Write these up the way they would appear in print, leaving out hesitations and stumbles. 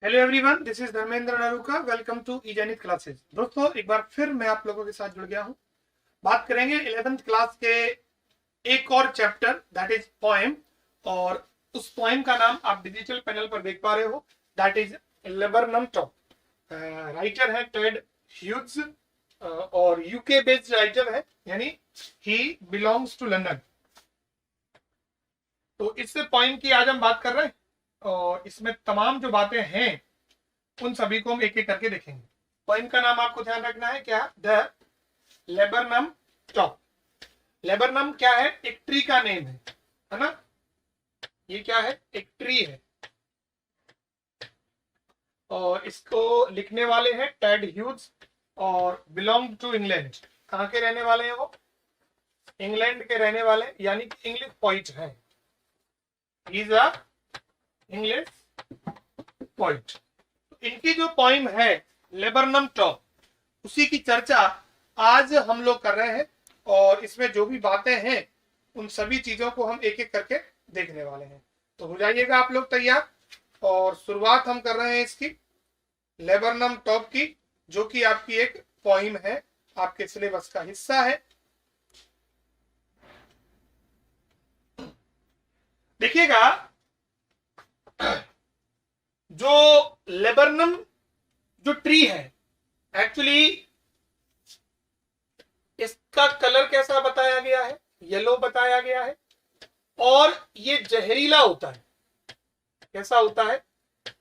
Hello everyone, this is Dharmendra Naruka. Welcome to Ejenic classes. दोस्तों, एक बार फिर मैं आप लोगों के साथ जुड़ गया हूं। बात करेंगे 11th क्लास के एक और चैप्टर, दैट इज पोएम। और उस पोएम का नाम आप डिजिटल पैनल पर देख पा रहे हो, that is laburnum top. Writer है टेड ह्यूज और यूके बेस्ड राइटर है, यानी ही बिलोंग्स टू लंदन। तो इस पोएम की आज हम बात कर रहे हैं और इसमें तमाम जो बातें हैं उन सभी को हम एक एक करके देखेंगे। पोएम का नाम आपको ध्यान रखना है, क्या? The laburnum top. लेबरनम क्या है? एक ट्री का नेम है ना? ये क्या है? एक ट्री है और इसको लिखने वाले हैं टेड ह्यूज और बिलोंग टू इंग्लैंड। कहाँ के रहने वाले हैं वो? इंग्लैंड के रहने वाले, यानी कि इंग्लिश पोइट है। He is a English poet. इनकी जो पोइम है लेबरनम टॉप, उसी की चर्चा आज हम लोग कर रहे हैं और इसमें जो भी बातें हैं उन सभी चीजों को हम एक एक करके देखने वाले हैं। तो हो जाइएगा आप लोग तैयार और शुरुआत हम कर रहे हैं इसकी लेबरनम टॉप की, जो कि आपकी एक पोइम है, आपके सिलेबस का हिस्सा है। देखिएगा, जो लेबरनम जो ट्री है, एक्चुअली इसका कलर कैसा बताया गया है? येलो बताया गया है और ये जहरीला होता है। कैसा होता है?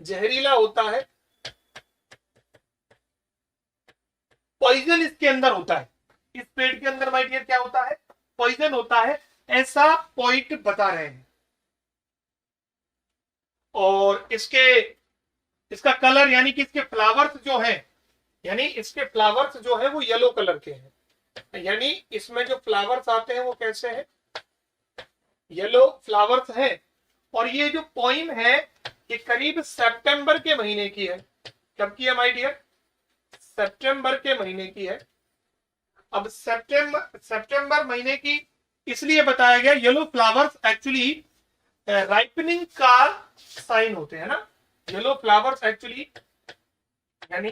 जहरीला होता है। पॉइजन इसके अंदर होता है। इस पेड़ के अंदर माय डियर क्या होता है? पॉइजन होता है, ऐसा पॉइंट बता रहे हैं। और इसका कलर, यानी कि इसके फ्लावर्स जो हैं, यानी इसके फ्लावर्स जो है वो येलो कलर के हैं। यानी इसमें जो फ्लावर्स आते हैं वो कैसे हैं? येलो फ्लावर्स हैं। और ये जो पोइम है ये करीब सितंबर के महीने की है। कब की है माय डियर? सितंबर के महीने की है। अब सितंबर महीने की इसलिए बताया गया, येलो फ्लावर्स एक्चुअली राइपनिंग का साइन होते हैं ना। येलो फ्लावर्स एक्चुअली यानी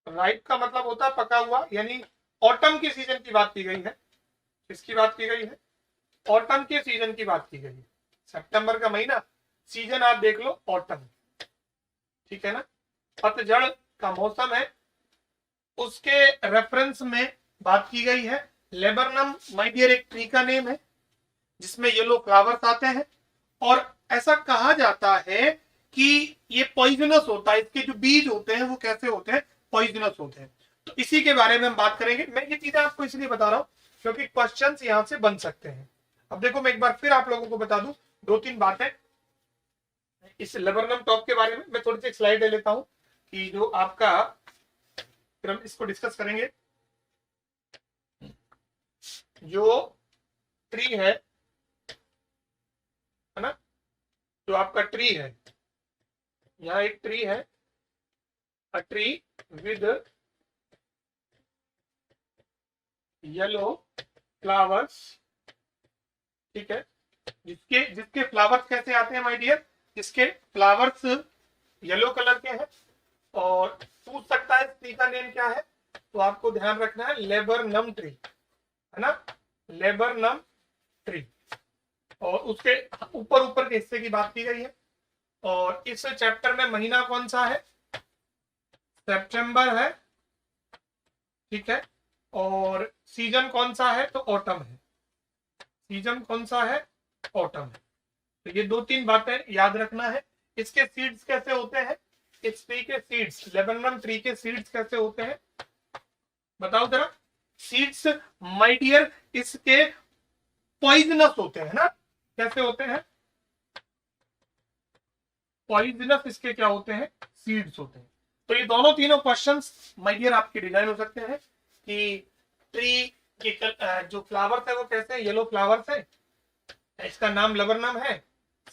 राइप का मतलब होता है पका हुआ, यानी ऑटम के सीजन की बात की गई है। किसकी बात की गई है? ऑटम के सीजन की बात की गई है। सितंबर का महीना, सीजन आप देख लो ऑटम, ठीक है ना? पतझड़ का मौसम है, उसके रेफरेंस में बात की गई है। लेबरनम माय डियर एक ट्री का नेम है जिसमें येलो फ्लावर्स आते हैं और ऐसा कहा जाता है कि ये पॉइजनस होता है। इसके जो बीज होते हैं वो कैसे होते हैं? पॉइजनस होते हैं। तो इसी के बारे में हम बात करेंगे। मैं ये चीजें आपको इसलिए बता रहा हूं क्योंकि क्वेश्चंस यहां से बन सकते हैं। अब देखो, मैं एक बार फिर आप लोगों को बता दूं दो तीन बातें इस लेबरनम टॉप के बारे में। मैं थोड़ी सी स्लाइड ले लेता हूं कि जो आपका, फिर हम इसको डिस्कस करेंगे। जो ट्री है ना, जो आपका ट्री है, यहाँ एक ट्री है, a tree with yellow flowers, ठीक है? जिसके जिसके फ्लावर्स कैसे आते हैं माय डियर? जिसके फ्लावर्स येलो कलर के हैं। और पूछ सकता है ट्री का नेम क्या है, तो आपको ध्यान रखना है लेबरनम ट्री, है ना? Laburnum tree. और उसके ऊपर ऊपर के हिस्से की बात की गई है। और इस चैप्टर में महीना कौन सा है? सितंबर है, ठीक है? और सीजन कौन सा है? तो ऑटम है। सीजन कौन सा है? ऑटम है। तो ये दो तीन बातें याद रखना है। इसके सीड्स कैसे होते हैं? इस ट्री के सीड्स, लेबनम ट्री के सीड्स कैसे होते हैं बताओ जरा। सीड्स माय डियर इसके पॉइजनस होते हैं ना। कैसे होते हैं? पॉइजनस इसके क्या होते हैं? सीड्स होते हैं। तो ये दोनों तीनों क्वेश्चंस माय डियर आपके डिजाइन हो सकते हैं कि ट्री के जो फ्लावर्स है वो कैसे हैं? येलो फ्लावर्स है, इसका नाम लेबरनम है,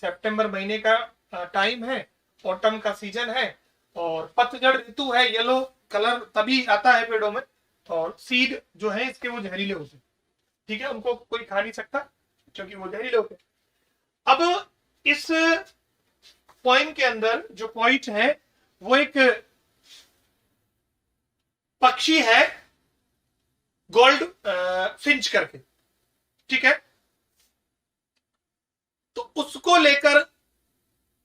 सितंबर महीने का टाइम है, ऑटम का सीजन है और पतझड़ ऋतु है। येलो कलर तभी आता है पेड़ों में और सीड जो है इसके वो जहरीले होते हैं। ठीक है, उनको कोई खा नहीं सकता क्योंकि वो जहरीले होते। अब इस पोइम के अंदर जो पॉइंट है वो एक पक्षी है गोल्ड फिंच करके, ठीक है, तो उसको लेकर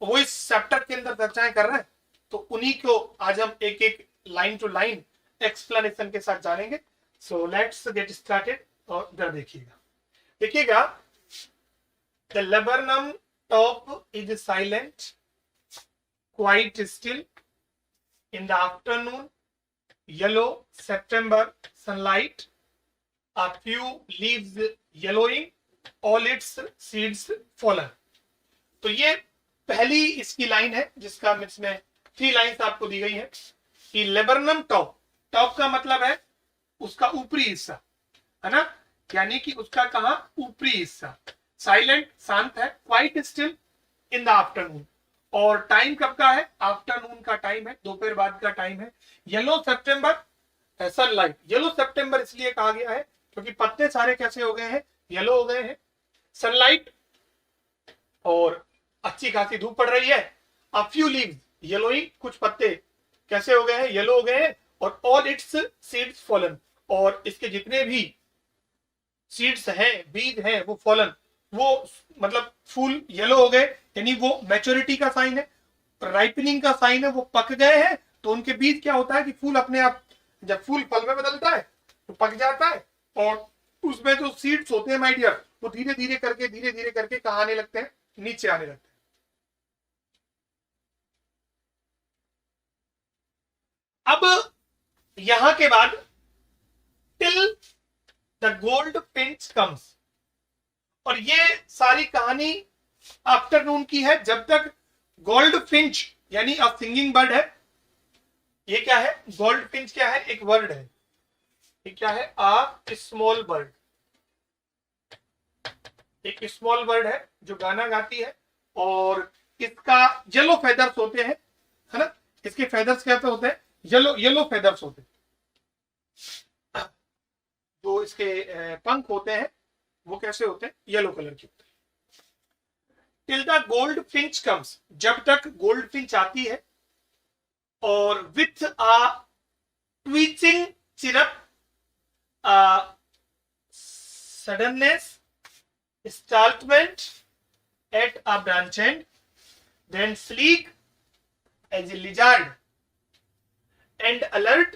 वो इस चैप्टर के अंदर चर्चाएं कर रहे हैं। तो उन्हीं को आज हम एक एक लाइन टू लाइन एक्सप्लेनेशन के साथ जानेंगे। So let's get started. और इधर देखिएगा, the laburnum top is silent quite still in the afternoon yellow September sunlight a few leaves yellowing all its seeds fallen। तो ये पहली इसकी लाइन है जिसका इसमें 3 लाइन्स आपको दी गई है कि लेबरनम टॉप, टॉप का मतलब है उसका ऊपरी हिस्सा, है ना, यानी कि उसका कहा ऊपरी हिस्सा, साइलेंट शांत है, quite still in the afternoon, और टाइम कब का है, आफ्टरनून का टाइम है, दोपहर बाद का टाइम है। येलो सितंबर सनलाइट, येलो सितंबर इसलिए कहा गया है क्योंकि पत्ते सारे कैसे हो गए हैं, येलो हो गए हैं, सनलाइट और अच्छी खासी धूप पड़ रही है। अ फ्यू लीव्स येलोइंग, कुछ पत्ते कैसे हो गए हैं, येलो हो गए हैं, और ऑल इट्स सीड्स फॉलन, और इसके जितने भी सीड्स हैं, बीज हैं, वो फॉलन, वो मतलब फूल येलो हो गए, यानी वो मैच्योरिटी का साइन है, राइपनिंग का साइन है, वो पक गए हैं। तो उनके बीज क्या होता है कि फूल अपने आप, जब फूल फल में बदलता है तो पक जाता है, और उसमें जो सीड्स होते हैं माय डियर, वो धीरे धीरे करके कहाँ आने लगते हैं, नीचे आने लगते हैं। अब यहां के बाद till the gold finch comes, और ये सारी कहानी आफ्टरनून की है, जब तक गोल्ड फिंच यानी अ सिंगिंग बर्ड है। ये क्या है, गोल्ड फिंच क्या है, एक वर्ड है, ये क्या है, अ स्मॉल बर्ड, एक स्मॉल बर्ड है जो गाना गाती है, और इसका येलो फेदर्स होते हैं, है ना, इसके फेदर्स कैसे होते हैं, येलो फेदर्स होते हैं, जो इसके पंख होते हैं वो कैसे होते हैं, येलो कलर के होते हैं। Till the gold finch comes, जब तक गोल्ड फिंच आती है, और with a twitching chirp, suddenness, startlement at a branch end, then sleek as a lizard, and alert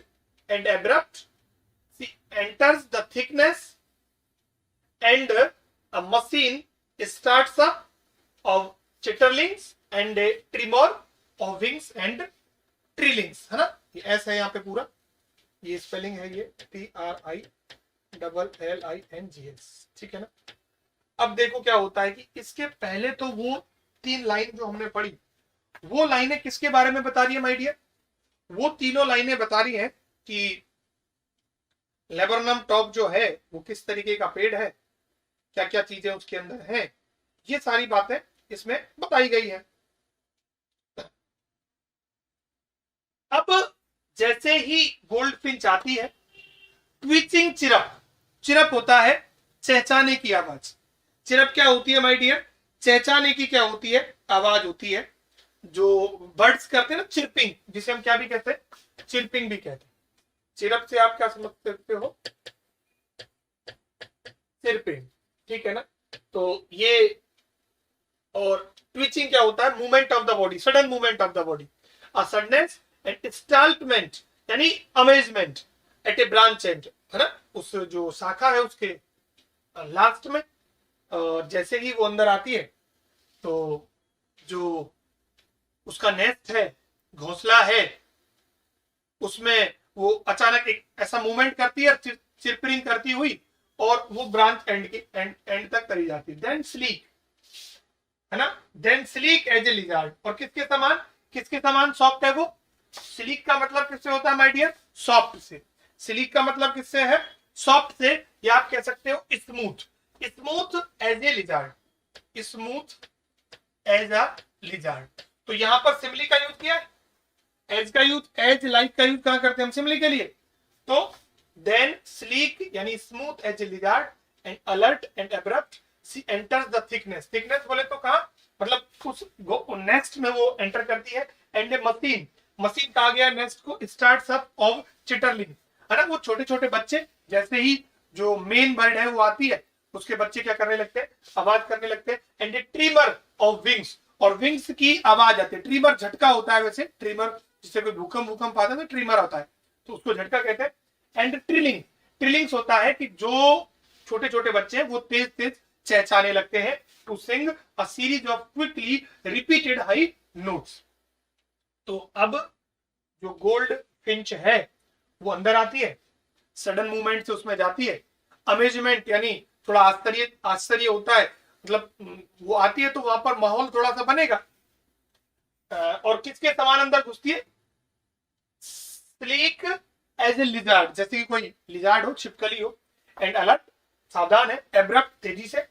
and abrupt, she enters the thickness, and a machine starts up of chitterlings and a tremor of wings and trillings, है ना, ये ऐसा है यहाँ पे पूरा, ये spelling है, ये TRILLINGS, ठीक है ना। अब देखो क्या होता है कि इसके पहले तो वो 3 लाइन जो हमने पढ़ी, वो लाइनें किसके बारे में बता रही है माय डियर, वो तीनों लाइनें बता रही हैं कि लेबरनम टॉप जो है वो किस तरीके का पेड़ है, क्या क्या चीजें उसके अंदर हैं, ये सारी बातें इसमें बताई गई है। अब जैसे ही गोल्ड फिंच आती है, ट्वीचिंग चिरप, चिरप होता है चहचाने की आवाज, चिरप क्या होती है माय डियर, चहचाने की क्या होती है, आवाज होती है, जो बर्ड्स करते हैं ना, चिरपिंग, जिसे हम क्या भी कहते हैं, चिरपिंग भी कहते हैं। चिरप से आप क्या समझ सकते हो, चिरपिंग, ठीक है ना। तो ये, और ट्विचिंग क्या होता है, movement of the body, sudden movement of the body, a suddenness and startlement यानी amazement at a branch and, है ना, उस जो शाखा है उसके लास्ट में, और जैसे ही वो अंदर आती है तो जो उसका नेस्ट है, घोंसला है, उसमें वो अचानक एक ऐसा मूवमेंट करती है, चिरपिंग करती हुई, और वो ब्रांच एंड के एंड तक करी जाती है। देन स्लीक, है ना, then sleek as a lizard, और किसके समान सॉफ्ट है वो, स्लीक का मतलब किससे होता है माय डियर, सॉफ्ट से, स्लीक का मतलब किससे है, सॉफ्ट से, या आप कह सकते हो smooth, smooth as a lizard, smooth as a lizard. तो यहां पर सिमिली का यूज किया है, एज का यूज, एज लाइक का यूज कहां करते हैं हम, सिमिली के लिए। तो देन स्लीक यानी smooth as a lizard and alert and abrupt she enters the thickness. Thickness बोले तो कहा, मतलब उस नेस्ट में वो एंटर करती है। एंड ए मशीन, मशीन कहा गया नेस्ट को, स्टार्ट्स अप ऑफ चिटरलिंग, है ना, वो छोटे छोटे बच्चे जैसे ही जो मेन बर्ड है वो आती है, उसके बच्चे क्या करने लगते हैं, आवाज करने लगते हैं। And A trimmer of wings, और विंग्स की आवाज आती है। ट्रिमर झटका होता है, वैसे ट्रिमर जिससे कोई भूकंप आता है तो ट्रिमर होता है, तो उसको झटका कहते हैं। एंड ट्रिलिंग, ट्रिलिंग्स होता है कि जो छोटे छोटे बच्चे हैं वो तेज तेज चहचहाने लगते हैं। To sing a series of quickly repeated high notes. तो अब जो गोल्ड फिंच है वो अंदर आती है, सडन मूवमेंट से उसमें जाती है। अमेजमेंट यानी थोड़ा आश्चर्य आश्चर्य होता है, मतलब वो आती है तो वहां पर माहौल थोड़ा सा बनेगा। और किसके समान अंदर घुसती है, स्लीक एज ए लिजार्ड, जैसे कि कोई लिजार्ड हो, छिपकली हो। एंड अलर्ट, सावधान है। एब्रप्ट, तेजी से।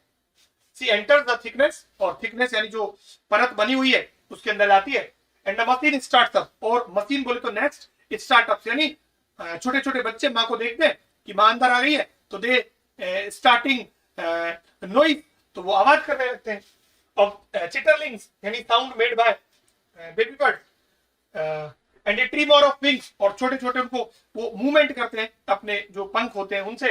सी एंटर्स द थिकनेस, और थिकनेस यानी जो परत बनी हुई है उसके अंदर आती है। एंड द मशीन स्टार्टअप, और मशीन बोले तो नेक्स्ट स्टार्टअप, यानी छोटे छोटे बच्चे माँ को देखते हैं कि माँ अंदर आ गई है, तो दे स्टार्टिंग नॉइज, तो वो आवाज करने लगते हैं। ऑफ चिटरलिंग्स यानी sound made by baby bird. And A trimmer of wings, और छोटे छोटे उनको वो मूवमेंट करते हैं अपने जो पंख होते हैं उनसे।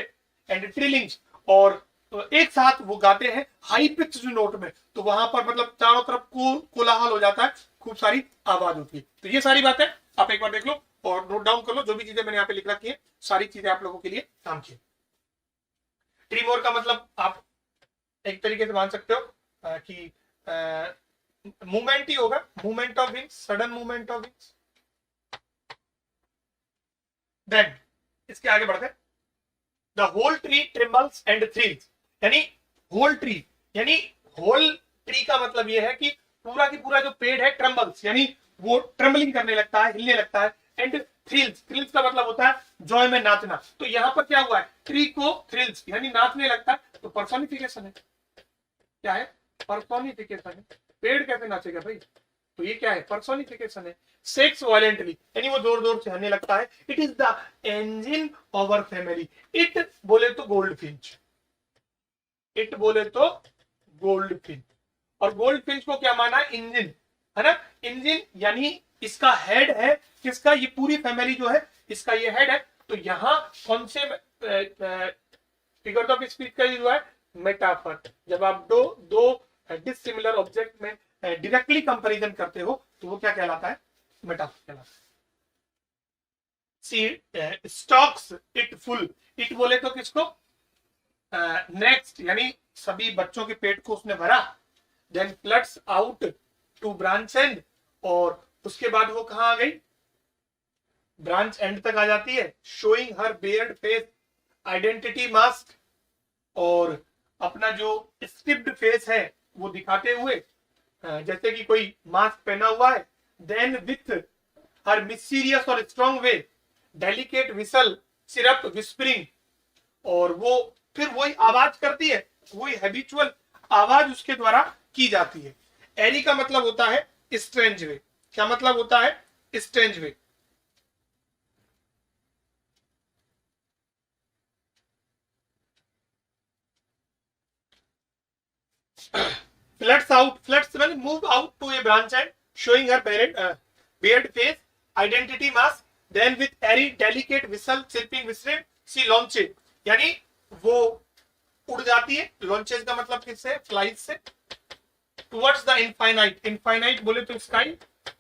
एंड ट्रिलिंग्स, और एक साथ वो गाते हैं हाई पिच नोट में, तो वहां पर मतलब चारों तरफ कोलाहल हो जाता है, खूब सारी आवाज होती है। तो ये सारी बातें आप एक बार देख लो और नोट डाउन कर लो, जो भी चीजें मैंने यहाँ पे लिख रखी है सारी चीजें आप लोगों के लिए काम की। ट्रिमोर का मतलब आप एक तरीके से मान सकते हो कि मूवमेंट ही होगा, movement of wings, sudden movement of wings. Then इसके आगे बढ़ते हैं। The whole tree trembles and thrills, यानी होल ट्री, यानी होल ट्री का मतलब यह है कि पूरा की पूरा जो पेड़ है ट्रम्बल्स, यानी वो ट्रम्बलिंग करने लगता है, हिलने लगता है। एंड थ्रिल्स, थ्रिल्स का मतलब होता है जॉय में नाचना। तो यहां पर क्या हुआ है, ट्री को थ्रिल्स यानी नाचने लगता है, तो पर्सोनिफिकेशन है। क्या है, पर्सोनिफिकेशन है। पेड़ कैसे नाचेगा भाई, तो ये क्या है, पर्सोनिफिकेशन है। सेक्स वायलेंटली यानी वो जोर जोर से हंसने लगता है। It is the engine of our family. It बोले तो गोल्ड फिंच, इट बोले तो गोल्ड फिंच, और गोल्ड फिंच को क्या माना, इंजन, है ना। इंजन यानी इसका हेड है, किसका, ये पूरी फैमिली जो है इसका ये हेड है। तो यहां कौन से फिगर ऑफ स्पीच का जो है मेटाफर, जब आप दो डिसिमिलर ऑब्जेक्ट में डायरेक्टली कंपैरिजन करते हो तो वो क्या कहलाता है, मेटाफर कहलाता है। सी स्टॉक्स इट फुल, इट बोले तो किसको, नेक्स्ट यानी सभी बच्चों के पेट को उसने भरा। Then floods out to branch and, और उसके बाद वो कहां आ गई, ब्रांच एंड तक आ जाती है। Showing her bared face identity mask, और अपना जो स्क्रिप्ट फेस है वो दिखाते हुए, जैसे कि कोई मास्क पहना हुआ है। देन विथ हर मिस्टीरियस और स्ट्रॉन्ग वे डेलिकेट विसल सिरप विस्परिंग, और वो फिर वही आवाज करती है, वही हैबिचुअल आवाज उसके द्वारा की जाती है। एरी का मतलब होता है स्ट्रेंज वे। क्या मतलब होता है, strange way. Floods out, floods मैंने move out to a branch and showing her bared face identity mask. Then with airy delicate whistle chirping विस्ट्रेन सी लॉन्चेज, यानी वो उड़ जाती है। लॉन्चेज का मतलब किससे, फ्लाइट से। टुवर्ड्स द इनफाइनाइट, इनफाइनाइट बोले तो स्काई,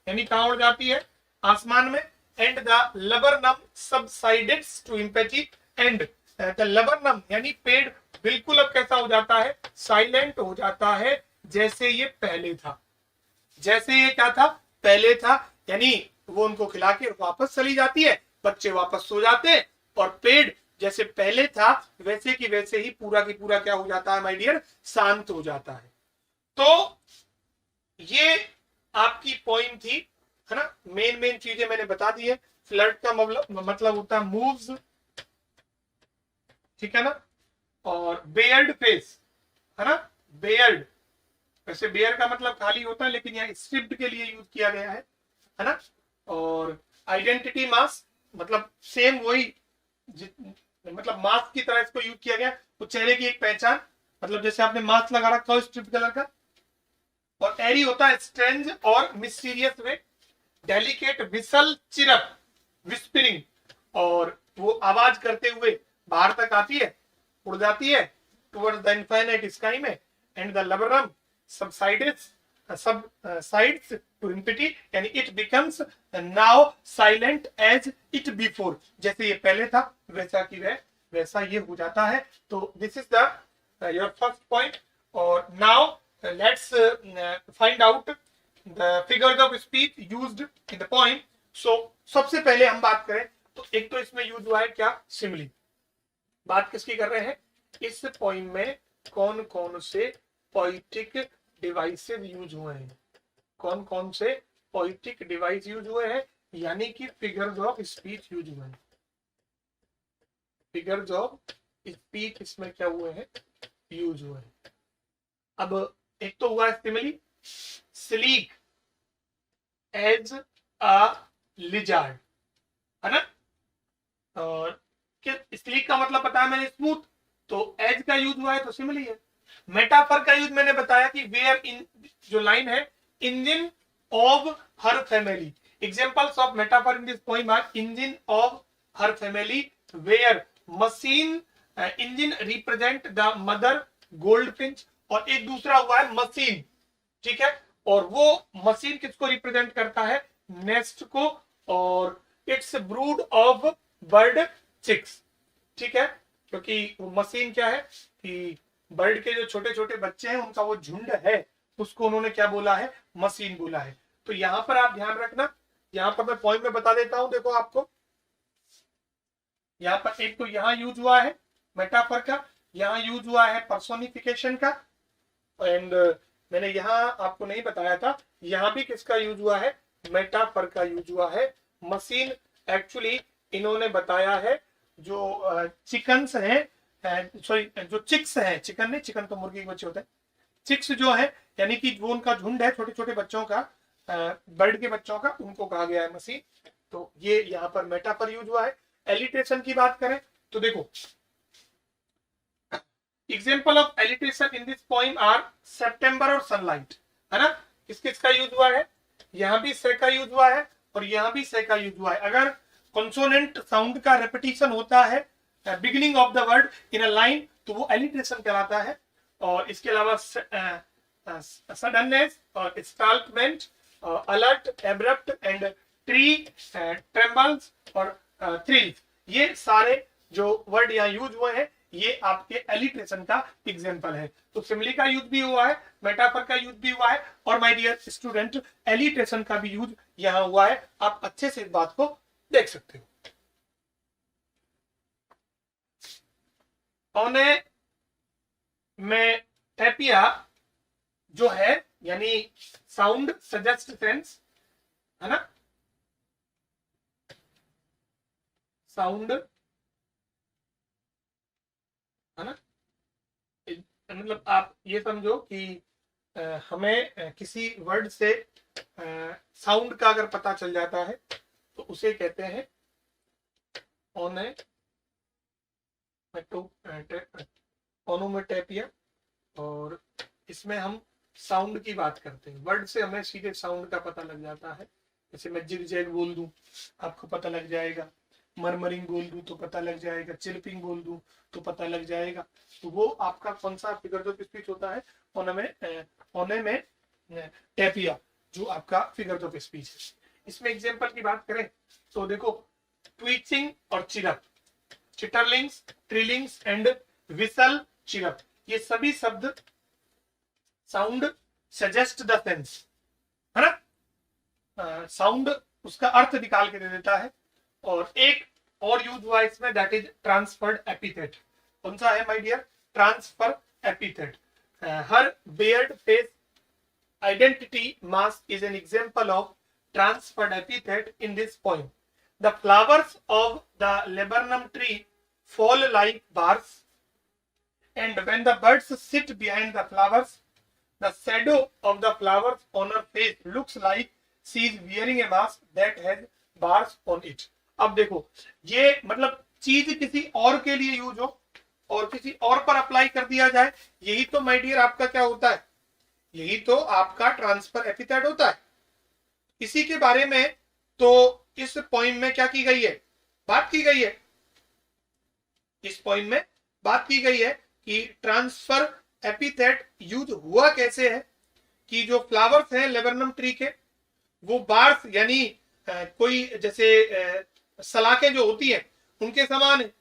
यानी कहां उड़ जाती है, आसमान में। And the laburnum subsides to empathy, and the laburnum यानी पेड़ बिल्कुल अब कैसा हो जाता है, साइलेंट हो जाता है, जैसे ये पहले था। जैसे ये क्या था, पहले था, यानी वो उनको खिला के वापस चली जाती है, बच्चे वापस सो जाते हैं, और पेड़ जैसे पहले था वैसे की वैसे ही पूरा की पूरा क्या हो जाता है माय डियर, शांत हो जाता है। तो ये आपकी पॉइंट थी, है ना। मेन चीजें मैंने बता दी है। फ्लड का मतलब होता है मूव्स, ठीक है ना। और बेयर्ड फेस, है ना, बेयर्ड, वैसे बेयर का मतलब खाली होता है लेकिन यहाँ स्ट्रिप्ड के लिए यूज किया गया है ना। और आइडेंटिटी मास्क मतलब सेम वही मतलब मास्क की तरह इसको यूज किया गया। तो चेहरे की एक पहचान, मतलब जैसे आपने मास्क लगा रखा हो स्ट्रिप कलर का। और एरी होता है स्ट्रेंज और मिस्टीरियस वे, डेलिकेट विसल चिरप विस्परिंग, और वो आवाज करते हुए बाहर तक आती है, उड़ जाती है टुवर्ड्स द इनफाइनाइट स्काई में। And the laburnum subsides to empty, यानी it becomes now silent as it before, जैसे ये पहले था वैसा की वैसा ये हो जाता है। तो this is the your first point। और now let's find out the figures of speech used in the poem। so सबसे पहले हम बात करें तो एक तो इसमें यूज हुआ है क्या, सिमिली। बात किसकी कर रहे हैं, इस पोइम में कौन कौन से पोइटिक डिवाइसेस यूज हुए हैं, कौन कौन से पोइटिक डिवाइस यूज हुए हैं, यानी कि फिगर्स ऑफ स्पीच यूज हुए हैं। फिगर्स ऑफ स्पीच इसमें क्या हुए हैं, यूज हुए हैं। अब एक तो हुआ है simile, sleek as a lizard, है ना। और स्लीक का मतलब बताया मैंने स्मूथ, तो एज का यूज हुआ है तो सिमिली है। मेटाफर का यूज मैंने बताया कि वेयर इन, जो लाइन है, engine of her family. Examples of metaphor in this poem are engine of her family, where machine, engine represent the mother goldfinch, और एक दूसरा हुआ है मशीन, ठीक है, और वो मशीन किसको रिप्रेजेंट करता है, नेस्ट को, और its brood of bird chicks, ठीक है, क्योंकि वो मशीन क्या है कि बर्ड के जो छोटे छोटे बच्चे हैं उनका वो झुंड है, उसको उन्होंने क्या बोला है, मशीन बोला है। तो यहां पर आप ध्यान रखना, यहां पर मैं पॉइंट में बता देता हूं, देखो आपको यहां पर एक तो यहां यूज हुआ है मेटाफर का, यहां यूज हुआ है पर्सोनिफिकेशन का, एंड मैंने यहां आपको नहीं बताया था, यहां भी किसका यूज हुआ है, मेटाफर का यूज हुआ है। मशीन एक्चुअली इन्होंने बताया है जो चिकन्स हैं, सॉरी जो चिक्स हैं, चिकन नहीं, चिकन तो मुर्गी के बच्चे होते हैं, चिक्स जो है यानी कि वो उनका झुंड है छोटे छोटे बच्चों का, बर्ड के बच्चों का, उनको कहा गया है मशीन। तो ये यहाँ पर मेटाफर यूज हुआ है। एलिट्रेशन की बात करें तो देखो example of alliteration in this poem are September और सनलाइट, है ना। किस किस का यूज हुआ है, यहाँ भी से का यूज हुआ है और यहाँ भी से का यूज हुआ है। अगर कॉन्सोनेंट साउंड का रेपिटेशन होता है beginning of the word in a line तो वो एलिट्रेशन कहलाता है। और इसके अलावा सडननेस और startlement, alert, abrupt and tree, trembles और थ्रिल्स, ये सारे जो वर्ड यहाँ यूज हुए हैं ये आपके एलिट्रेशन का एग्जांपल है। तो सिमिली का यूज भी हुआ है, मेटाफर का यूज भी हुआ है, और माय डियर स्टूडेंट एलिट्रेशन का भी यूज यहाँ हुआ है। आप अच्छे से इस बात को देख सकते हो। ओने में टेपिया जो है यानी साउंड सजेस्ट सेंस, है ना, साउंड, है ना, मतलब आप ये समझो कि हमें किसी वर्ड से साउंड का अगर पता चल जाता है तो उसे कहते हैं ओनोमेटोपिया। और इसमें हम साउंड की बात करते हैं, वर्ड से हमें सीधे साउंड का पता लग जाता है। जैसे मैं जिग जैग बोल दूं आपको पता लग जाएगा, मरमरिंग बोल दूं तो पता लग जाएगा, चिल्पिंग बोल दूं तो पता लग जाएगा। तो वो आपका कौन सा फिगर्स ऑफ स्पीच होता है, ओनोमेटोपिया, जो आपका फिगर्स ऑफ स्पीच है। इसमें एग्जांपल की बात करें तो देखो ट्वीचिंग और chirp, chitterings, trillings and whistle chirp, ये सभी शब्द साउंड सजेस्ट द सेंस, है ना, साउंड उसका अर्थ निकाल के दे देता है। और एक और यूज हुआ इसमें, दैट इज ट्रांसफर्ड एपिथेट। कौन सा है my dear, transfer epithet. Her bared face identity mask is an example of transferred epithet in this poem. The flowers of the laburnum tree fall like bars, and when the birds sit behind the flowers, the shadow of the flowers on her face looks like she is wearing a mask that has bars on it. अब देखो ये मतलब चीज किसी और के लिए use हो और किसी और पर अप्लाई कर दिया जाए, यही तो माय डियर आपका क्या होता है, यही तो आपका ट्रांसफर एपिथेट होता है। इसी के बारे में तो इस पॉइंट में क्या की गई है, बात की गई है। इस पॉइंट में बात की गई है कि ट्रांसफर एपिथेट यूज हुआ कैसे है कि जो फ्लावर्स हैं लेबरनम ट्री के, वो बार्स यानी कोई जैसे सलाखें जो होती है उनके समान है,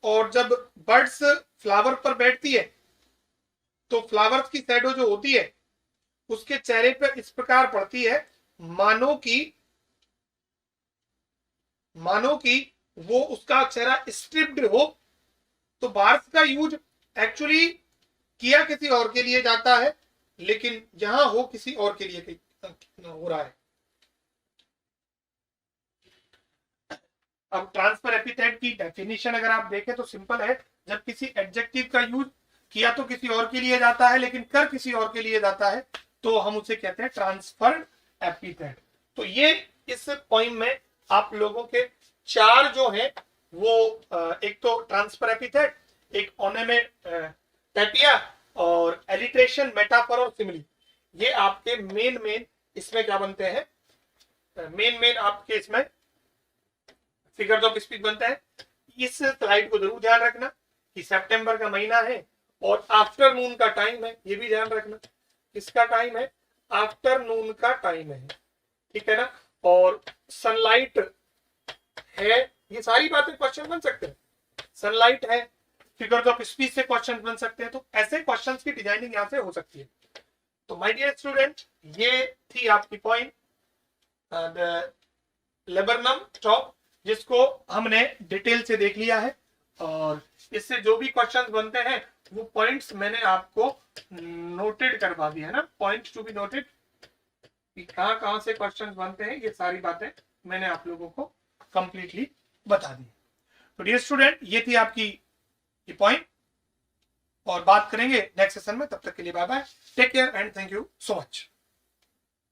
और जब बर्ड्स फ्लावर पर बैठती है तो फ्लावर्स की शैडो जो होती है उसके चेहरे पर इस प्रकार पड़ती है मानो कि वो उसका चेहरा स्ट्रिप्ड हो। तो बार्स का यूज एक्चुअली किया किसी और के लिए जाता है, लेकिन यहां हो किसी और के लिए हो रहा है। अब ट्रांसफर एपिथेट की डेफिनेशन अगर आप देखें तो सिंपल है, जब किसी एडजेक्टिव का यूज किया तो किसी और के लिए जाता है लेकिन कर किसी और के लिए जाता है, तो हम उसे कहते हैं ट्रांसफर्ड एपिथेट। तो ये इस पॉइंट में आप लोगों के चार जो है वो एक तो ट्रांसफर एपिथेट, एक ओनोमेटोपोइया और एलिट्रेशन, मेटाफर और सिमिली, ये आपके मेन इसमें क्या बनते हैं, मेन आपके इसमें फिगर्स ऑफ स्पीच बनता है। इस स्लाइड को जरूर ध्यान रखना कि सितंबर का महीना है और आफ्टरनून का टाइम है, ये भी ध्यान रखना। किसका टाइम है, आफ्टरनून का टाइम है, ठीक है ना। और सनलाइट है, ये सारी बातें क्वेश्चन बन सकते हैं। सनलाइट है, फिगर्स ऑफ स्पीच से क्वेश्चन बन सकते हैं। तो ऐसे क्वेश्चंस की डिजाइनिंग यहां से हो सकती है। तो माय डियर स्टूडेंट, ये थी आपकी पॉइंट लेबरनम टॉप, जिसको हमने डिटेल से देख लिया है, और इससे जो भी क्वेश्चंस बनते हैं वो पॉइंट्स मैंने आपको नोटेड करवा दिया है ना, पॉइंट्स टू बी नोटेड, कि कहां से क्वेश्चंस बनते हैं, ये सारी बातें मैंने आप लोगों को कंप्लीटली बता दी। तो डियर स्टूडेंट, ये थी आपकी ये पॉइंट, और बात करेंगे नेक्स्ट सेशन में। तब तक के लिए bye bye, take care and thank you so much.